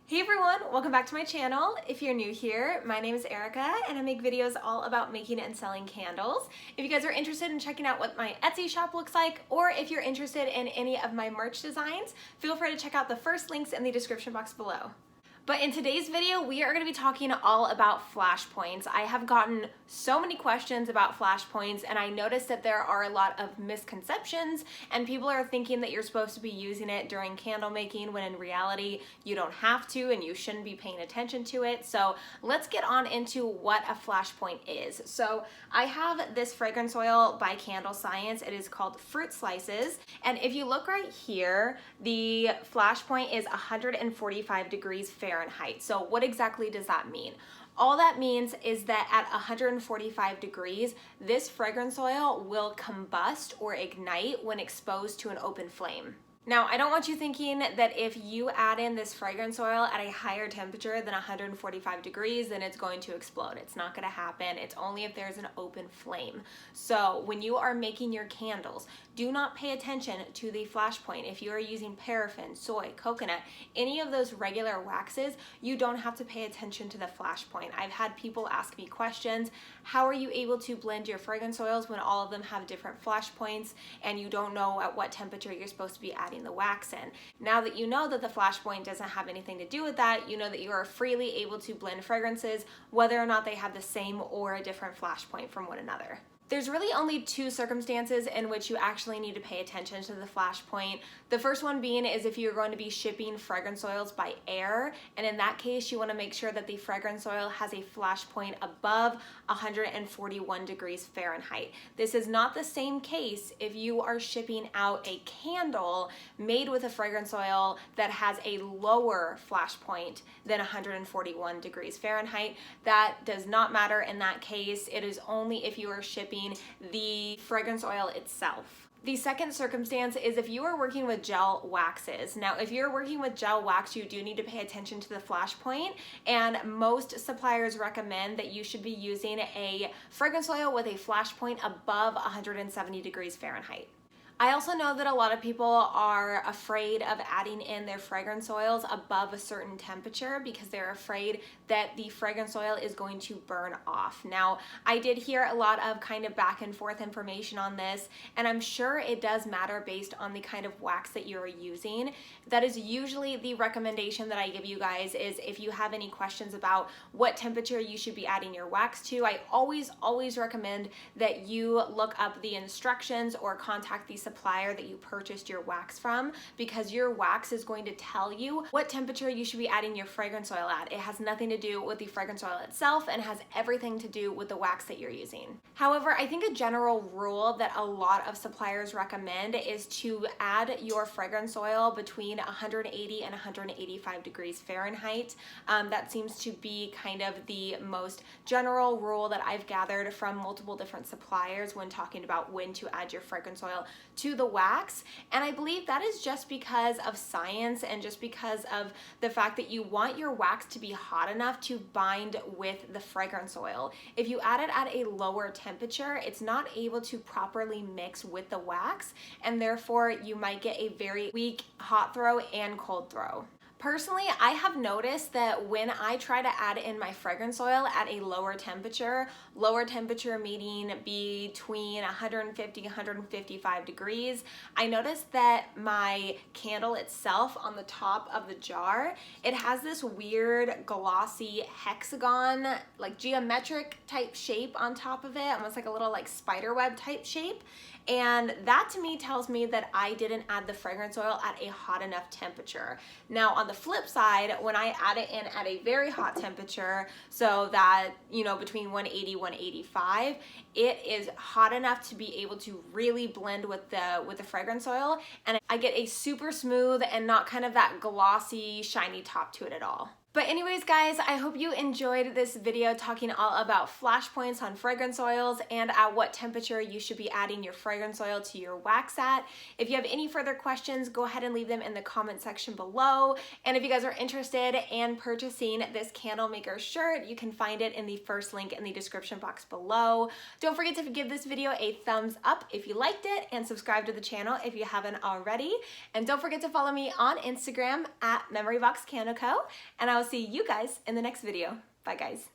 Hey everyone, welcome back to my channel. If you're new here, my name is Erica and I make videos all about making and selling candles. If you guys are interested in checking out what my Etsy shop looks like, or if you're interested in any of my merch designs, feel free to check out the first links in the description box below. But in today's video, we are going to be talking all about flashpoints. I have gotten so many questions about flashpoints, and I noticed that there are a lot of misconceptions, and people are thinking that you're supposed to be using it during candle making, when in reality, you don't have to, and you shouldn't be paying attention to it. So let's get on into what a flashpoint is. So I have this fragrance oil by Candle Science. It is called Fruit Slices, and if you look right here, the flashpoint is 145 degrees Fahrenheit. So what exactly does that mean? All that means is that at 145 degrees, this fragrance oil will combust or ignite when exposed to an open flame. Now, I don't want you thinking that if you add in this fragrance oil at a higher temperature than 145 degrees, then it's going to explode. It's not gonna happen. It's only if there's an open flame. So when you are making your candles, do not pay attention to the flash point. If you are using paraffin, soy, coconut, any of those regular waxes, you don't have to pay attention to the flash point. I've had people ask me questions, how are you able to blend your fragrance oils when all of them have different flash points and you don't know at what temperature you're supposed to be adding the wax in? Now that you know that the flash point doesn't have anything to do with that, you know that you are freely able to blend fragrances whether or not they have the same or a different flash point from one another. There's really only two circumstances in which you actually need to pay attention to the flash point. The first one being is if you're going to be shipping fragrance oils by air, and in that case you want to make sure that the fragrance oil has a flash point above 141 degrees Fahrenheit. This is not the same case if you are shipping out a candle made with a fragrance oil that has a lower flash point than 141 degrees Fahrenheit. That does not matter in that case. It is only if you are shipping the fragrance oil itself. The second circumstance is if you are working with gel waxes. Now, if you're working with gel wax, you do need to pay attention to the flash point, and most suppliers recommend that you should be using a fragrance oil with a flash point above 170 degrees Fahrenheit. I also know that a lot of people are afraid of adding in their fragrance oils above a certain temperature because they're afraid that the fragrance oil is going to burn off. Now, I did hear a lot of kind of back and forth information on this, and I'm sure it does matter based on the kind of wax that you're using. That is usually the recommendation that I give you guys, is if you have any questions about what temperature you should be adding your wax to, I always recommend that you look up the instructions or contact the supplier that you purchased your wax from, because your wax is going to tell you what temperature you should be adding your fragrance oil at. It has nothing to do with the fragrance oil itself and has everything to do with the wax that you're using. However, I think a general rule that a lot of suppliers recommend is to add your fragrance oil between 180 and 185 degrees Fahrenheit. That seems to be kind of the most general rule that I've gathered from multiple different suppliers when talking about when to add your fragrance oil to the wax. And I believe that is just because of science and just because of the fact that you want your wax to be hot enough to bind with the fragrance oil. If you add it at a lower temperature, it's not able to properly mix with the wax, and therefore you might get a very weak hot throw and cold throw. Personally, I have noticed that when I try to add in my fragrance oil at a lower temperature meaning between 150 and 155 degrees, I noticed that my candle itself on the top of the jar, it has this weird glossy hexagon, like geometric type shape on top of it, almost like a little like spider web type shape. And that to me tells me that I didn't add the fragrance oil at a hot enough temperature. Now on the flip side, when I add it in at a very hot temperature, so that, you know, between 180, 185, it is hot enough to be able to really blend with the fragrance oil, and I get a super smooth and not kind of that glossy, shiny top to it at all. But anyways, guys, I hope you enjoyed this video talking all about flash points on fragrance oils and at what temperature you should be adding your fragrance oil to your wax at. If you have any further questions, go ahead and leave them in the comment section below. And if you guys are interested in purchasing this candle maker shirt, you can find it in the first link in the description box below. Don't forget to give this video a thumbs up if you liked it, and subscribe to the channel if you haven't already. And don't forget to follow me on Instagram at MemoryBoxCandleCo. And I will see you guys in the next video. Bye, guys.